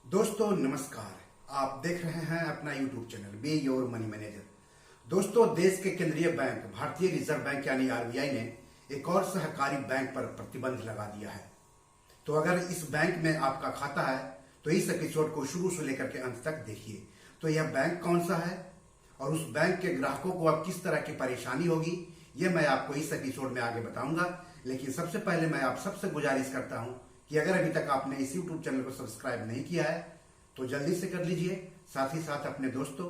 दोस्तों नमस्कार। आप देख रहे हैं अपना YouTube channel be your money manager. दोस्तों, देश के केंद्रीय बैंक भारतीय रिजर्व बैंक यानी आरबीआई ने एक और सहकारी बैंक पर प्रतिबंध लगा दिया है। तो अगर इस बैंक में आपका खाता है तो इस एपिसोड को शुरू से लेकर के अंत तक देखिए। तो यह बैंक कौन सा है और उस बैंक के ग्राहकों को अब किस तरह की परेशानी होगी, यह मैं आपको इस एपिसोड में आगे बताऊंगा। लेकिन सबसे पहले मैं आप सबसे गुजारिश करता हूं कि अगर अभी तक आपने इस YouTube चैनल को सब्सक्राइब नहीं किया है तो जल्दी से कर लीजिए। साथ ही साथ अपने दोस्तों,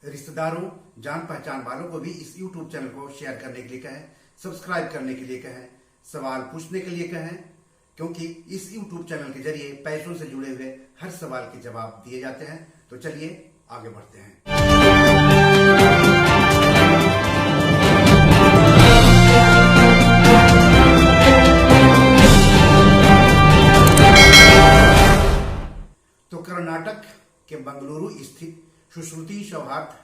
रिश्तेदारों, जान पहचान वालों को भी इस YouTube चैनल को शेयर करने के लिए कहें, सब्सक्राइब करने के लिए कहें, सवाल पूछने के लिए कहें, क्योंकि इस YouTube चैनल के जरिए पैसों से जुड़े हुए हर सवाल के जवाब दिए जाते हैं। तो चलिए आगे बढ़ते हैं। तो कर्नाटक के बंगलुरु स्थित सुश्रुति सौहार्द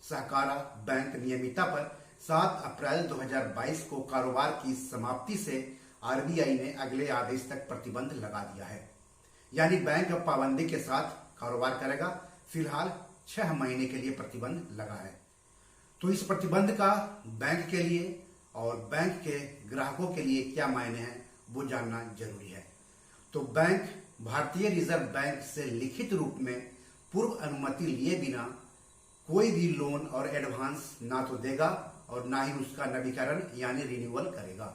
सहकारा बैंक नियमिता पर 7 अप्रैल 2022 को कारोबार की समाप्ति से आरबीआई ने अगले आदेश तक प्रतिबंध लगा दिया है। यानी बैंक अब पाबंदी के साथ कारोबार करेगा। फिलहाल 6 महीने के लिए प्रतिबंध लगा है। तो इस प्रतिबंध का बैंक के लिए और बैंक के ग्राहकों के लिए क्या मायने हैं वो जानना जरूरी है। तो बैंक भारतीय रिजर्व बैंक से लिखित रूप में पूर्व अनुमति लिए बिना कोई भी लोन और एडवांस ना तो देगा और ना ही उसका नवीकरण यानी रिन्यूअल करेगा।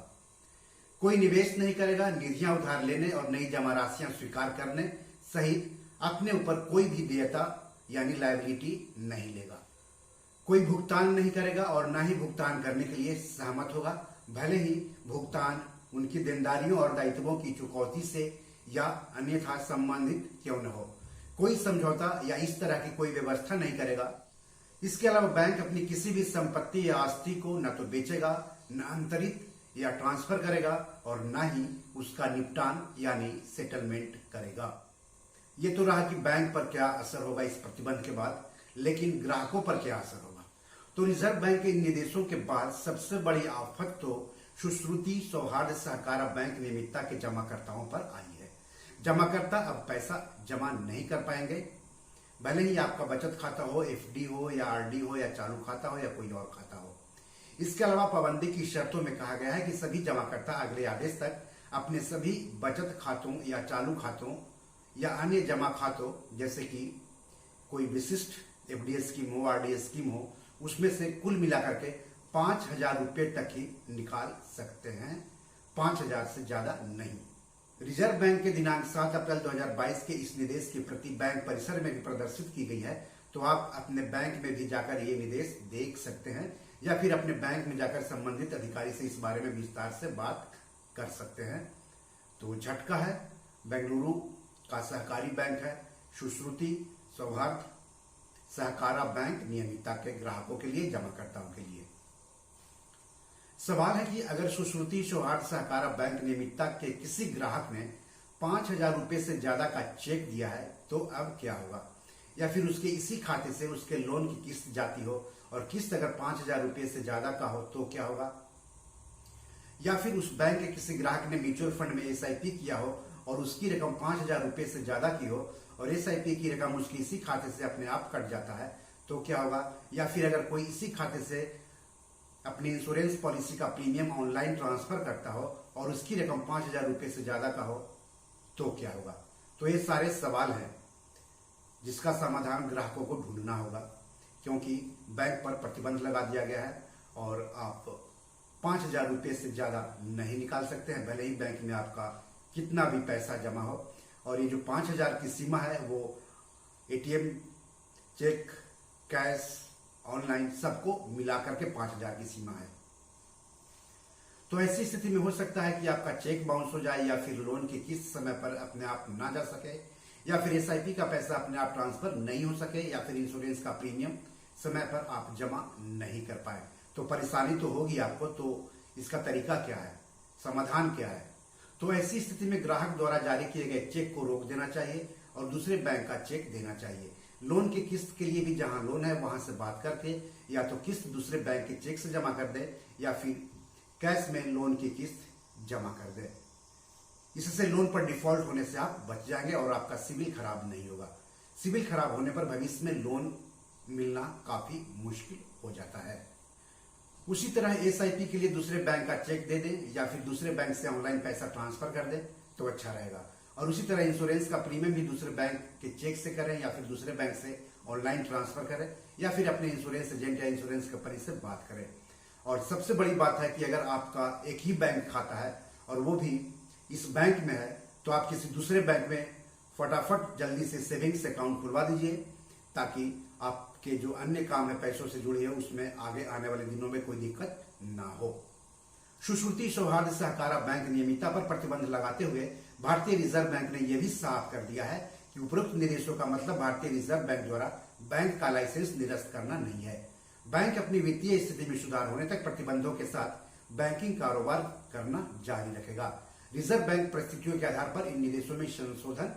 कोई निवेश नहीं करेगा। निधियां उधार लेने और नई जमा राशियां स्वीकार करने सहित अपने ऊपर कोई भी देयता यानी लायबिलिटी नहीं लेगा। कोई भुगतान नहीं करेगा और ना ही भुगतान करने के लिए सहमत होगा, भले ही भुगतान उनकी देनदारियों और दायित्वों की चुकौती से या अन्यथा संबंधित क्यों न हो। कोई समझौता या इस तरह की कोई व्यवस्था नहीं करेगा। इसके अलावा बैंक अपनी किसी भी संपत्ति या आस्ति को न तो बेचेगा, न अंतरित या ट्रांसफर करेगा और न ही उसका निपटान यानी सेटलमेंट करेगा। ये तो रहा कि बैंक पर क्या असर होगा इस प्रतिबंध के बाद, लेकिन ग्राहकों पर क्या असर होगा। तो रिजर्व बैंक के निर्देशों के बाद सबसे बड़ी आफत तो सुश्रुति सौहार्द सहकारा बैंक नियमितता के जमाकर्ताओं पर आई है। जमाकर्ता अब पैसा जमा नहीं कर पाएंगे, भले ही आपका बचत खाता हो, एफडी हो या आरडी हो या चालू खाता हो या कोई और खाता हो। इसके अलावा पाबंदी की शर्तों में कहा गया है कि सभी जमाकर्ता अगले आदेश तक अपने सभी बचत खातों या चालू खातों या अन्य जमा खातों, जैसे कि कोई विशिष्ट एफडी स्कीम हो, आरडी स्कीम हो, उसमें से कुल मिलाकर के 5,000 रुपये तक ही निकाल सकते हैं, 5,000 से ज्यादा नहीं। रिजर्व बैंक के दिनांक 7 अप्रैल 2022 के इस निर्देश की प्रति बैंक परिसर में भी प्रदर्शित की गई है। तो आप अपने बैंक में भी जाकर ये निर्देश देख सकते हैं या फिर अपने बैंक में जाकर संबंधित अधिकारी से इस बारे में विस्तार से बात कर सकते हैं। तो झटका है, बेंगलुरु का सहकारी बैंक है सुश्रुति सौहार्द सहकारा बैंक नियमितता के ग्राहकों के लिए, जमाकर्ताओं के लिए। सवाल है कि अगर सुश्रुति सौहार्द सहकारा बैंक नियमितता के किसी ग्राहक ने 5,000 रुपये से ज्यादा का चेक दिया है तो अब क्या होगा, या फिर उसके इसी खाते से उसके लोन की किस्त जाती हो और किस्त अगर 5,000 रुपये से ज्यादा का हो तो क्या होगा, या फिर उस बैंक के किसी ग्राहक ने म्यूचुअल फंड में एसआईपी किया हो और उसकी रकम 5,000 रुपये से ज्यादा की हो और एसआईपी की रकम उसकी इसी खाते से अपने आप कट जाता है तो क्या होगा, या फिर अगर कोई इसी खाते से अपनी इंश्योरेंस पॉलिसी का प्रीमियम ऑनलाइन ट्रांसफर करता हो और उसकी रकम 5,000 रुपये से ज्यादा का हो तो क्या होगा। तो ये सारे सवाल हैं जिसका समाधान ग्राहकों को ढूंढना होगा, क्योंकि बैंक पर प्रतिबंध लगा दिया गया है और आप 5,000 रुपये से ज्यादा नहीं निकाल सकते हैं, भले ही बैंक में आपका कितना भी पैसा जमा हो। और ये जो 5,000 की सीमा है वो एटीएम, चेक, कैश, ऑनलाइन सबको मिलाकर के 5,000 की सीमा है। तो ऐसी स्थिति में हो सकता है कि आपका चेक बाउंस हो जाए, या फिर लोन की किस्त समय पर अपने आप ना जा सके, या फिर एसआईपी का पैसा अपने आप ट्रांसफर नहीं हो सके, या फिर इंश्योरेंस का प्रीमियम समय पर आप जमा नहीं कर पाए। तो परेशानी तो होगी आपको। तो इसका तरीका क्या है, समाधान क्या है। तो ऐसी स्थिति में ग्राहक द्वारा जारी किए गए चेक को रोक देना चाहिए और दूसरे बैंक का चेक देना चाहिए। लोन की किस्त के लिए भी जहां लोन है वहां से बात करके या तो किस्त दूसरे बैंक के चेक से जमा कर दे या फिर कैश में लोन की किस्त जमा कर दे। इससे लोन पर डिफॉल्ट होने से आप बच जाएंगे और आपका सिविल खराब नहीं होगा। सिविल खराब होने पर भविष्य में लोन मिलना काफी मुश्किल हो जाता है। उसी तरह एसआईपी के लिए दूसरे बैंक का चेक दे दें या फिर दूसरे बैंक से ऑनलाइन पैसा ट्रांसफर कर दें तो अच्छा रहेगा। और उसी तरह इंश्योरेंस का प्रीमियम भी दूसरे बैंक के चेक से करें या फिर दूसरे बैंक से ऑनलाइन ट्रांसफर करें या फिर अपने इंश्योरेंस एजेंट या इंश्योरेंस कंपनी से बात करें। और सबसे बड़ी बात है कि अगर आपका एक ही बैंक खाता है और वो भी इस बैंक में है तो आप किसी दूसरे बैंक में फटाफट जल्दी से सेविंग्स अकाउंट खुलवा दीजिए ताकि आपके जो अन्य काम है पैसों से जुड़ी है उसमें आगे आने वाले दिनों में कोई दिक्कत ना हो। सुश्रुति सौहार्द सहकारा बैंक नियमितता पर प्रतिबंध लगाते हुए भारतीय रिजर्व बैंक ने यह भी साफ कर दिया है कि उपरोक्त निर्देशों का मतलब भारतीय रिजर्व बैंक द्वारा बैंक का लाइसेंस निरस्त करना नहीं है। बैंक अपनी वित्तीय स्थिति में सुधार होने तक प्रतिबंधों के साथ बैंकिंग कारोबार करना जारी रखेगा। रिजर्व बैंक परिस्थितियों के आधार पर इन निर्देशों में संशोधन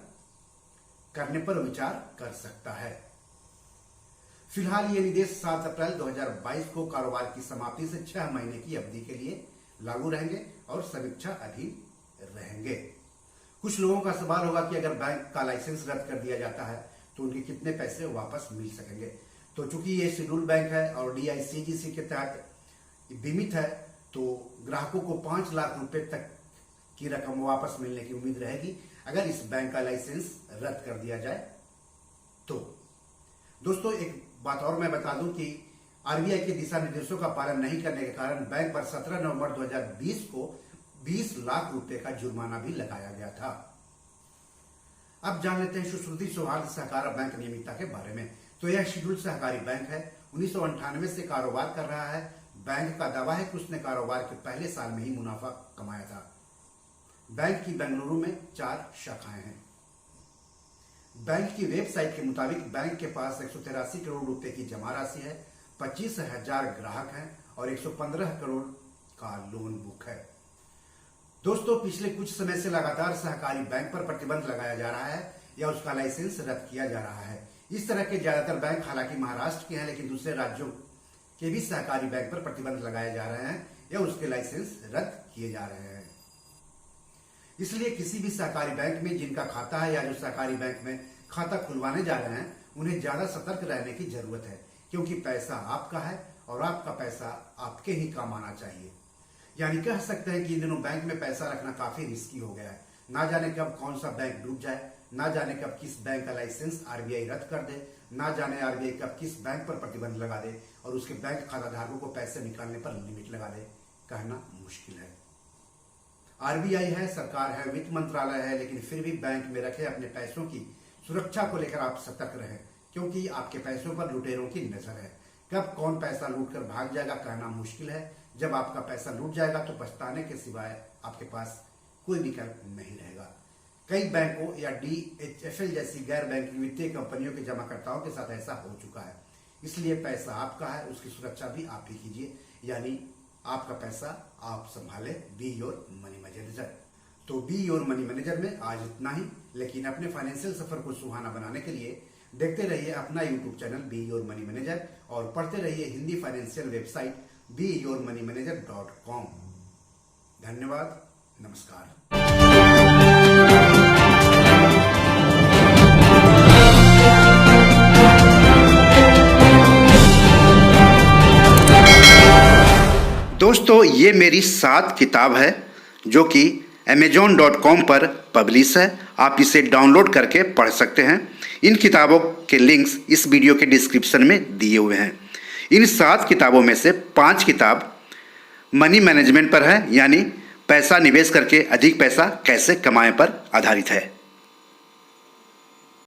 करने पर विचार कर सकता है। फिलहाल ये निर्देश 7 अप्रैल 2022 को कारोबार की समाप्ति से 6 महीने की अवधि के लिए लागू रहेंगे और समीक्षा अधीन रहेंगे। कुछ लोगों का सवाल होगा कि अगर बैंक का लाइसेंस रद्द कर दिया जाता है तो उनके कितने पैसे वापस मिल सकेंगे। तो चूंकि ये शेड्यूल बैंक है और डीआईसीजीसी के तहत बीमित है तो ग्राहकों को 5 लाख रुपए तक की रकम वापस मिलने की उम्मीद रहेगी अगर इस बैंक का लाइसेंस रद्द कर दिया जाए तो। दोस्तों एक बात और मैं बता दूं कि आरबीआई के दिशा निर्देशों का पालन नहीं करने के कारण बैंक पर 17 नवंबर 2020 को 20 लाख रुपए का जुर्माना भी लगाया गया था। अब जान लेते हैं सुश्रुति सौहार्द सहकारा बैंक नियमितता के बारे में। तो यह शेड्यूल सहकारी बैंक है, 1998 से कारोबार कर रहा है। बैंक का दावा है कि उसने कारोबार के पहले साल में ही मुनाफा कमाया था। बैंक की बेंगलुरु में 4 शाखाएं हैं। बैंक की वेबसाइट के मुताबिक बैंक के पास 183 करोड़ रुपए की जमा राशि है, 25,000 ग्राहक हैं और 115 करोड़ का लोन बुक है। दोस्तों पिछले कुछ समय से लगातार सहकारी बैंक पर प्रतिबंध लगाया जा रहा है या उसका लाइसेंस रद्द किया जा रहा है। इस तरह के ज्यादातर बैंक हालांकि महाराष्ट्र के हैं लेकिन दूसरे राज्यों के भी सहकारी बैंक पर प्रतिबंध लगाए जा रहे हैं या उसके लाइसेंस रद्द किए जा रहे हैं। इसलिए किसी भी सहकारी बैंक में जिनका खाता है या जो सहकारी बैंक में खाता खुलवाने जा रहे हैं उन्हें ज्यादा सतर्क रहने की जरूरत है क्योंकि पैसा आपका है और आपका पैसा आपके ही काम आना चाहिए। यानी कह सकते हैं कि इन दिनों बैंक में पैसा रखना काफी रिस्की हो गया है। ना जाने कब कौन सा बैंक डूब जाए, ना जाने कब किस बैंक का लाइसेंस आरबीआई रद्द कर दे, ना जाने आरबीआई कब किस बैंक पर प्रतिबंध लगा दे और उसके बैंक खाता धारकों को पैसे निकालने पर लिमिट लगा दे, कहना मुश्किल है। आरबीआई है, सरकार है, वित्त मंत्रालय है, लेकिन फिर भी बैंक में रखे अपने पैसों की सुरक्षा को लेकर आप सतर्क रहें क्योंकि आपके पैसों पर लुटेरों की नजर है। कब कौन पैसा लूट कर भाग जाएगा कहना मुश्किल है। जब आपका पैसा लूट जाएगा तो पछताने के सिवाय आपके पास कोई विकल्प नहीं रहेगा। कई बैंकों या डीएचएफएल जैसी गैर बैंकिंग वित्तीय कंपनियों के जमाकर्ताओं के साथ ऐसा हो चुका है। इसलिए पैसा आपका है, उसकी सुरक्षा भी आप ही कीजिए, यानी आपका पैसा आप संभाले। Be your money manager. तो बी योर मनी मैनेजर में आज इतना ही, लेकिन अपने फाइनेंशियल सफर को सुहाना बनाने के लिए देखते रहिए अपना YouTube channel be your money manager और पढ़ते रहिए हिंदी फाइनेंशियल वेबसाइट beyourmoneyManager.com। धन्यवाद, नमस्कार। दोस्तों ये मेरी 7 किताब है जो कि Amazon.com पर पब्लिश है। आप इसे डाउनलोड करके पढ़ सकते हैं। इन किताबों के लिंक्स इस वीडियो के डिस्क्रिप्शन में दिए हुए हैं। इन 7 किताबों में से 5 किताब मनी मैनेजमेंट पर है, यानी पैसा निवेश करके अधिक पैसा कैसे कमाएं पर आधारित है।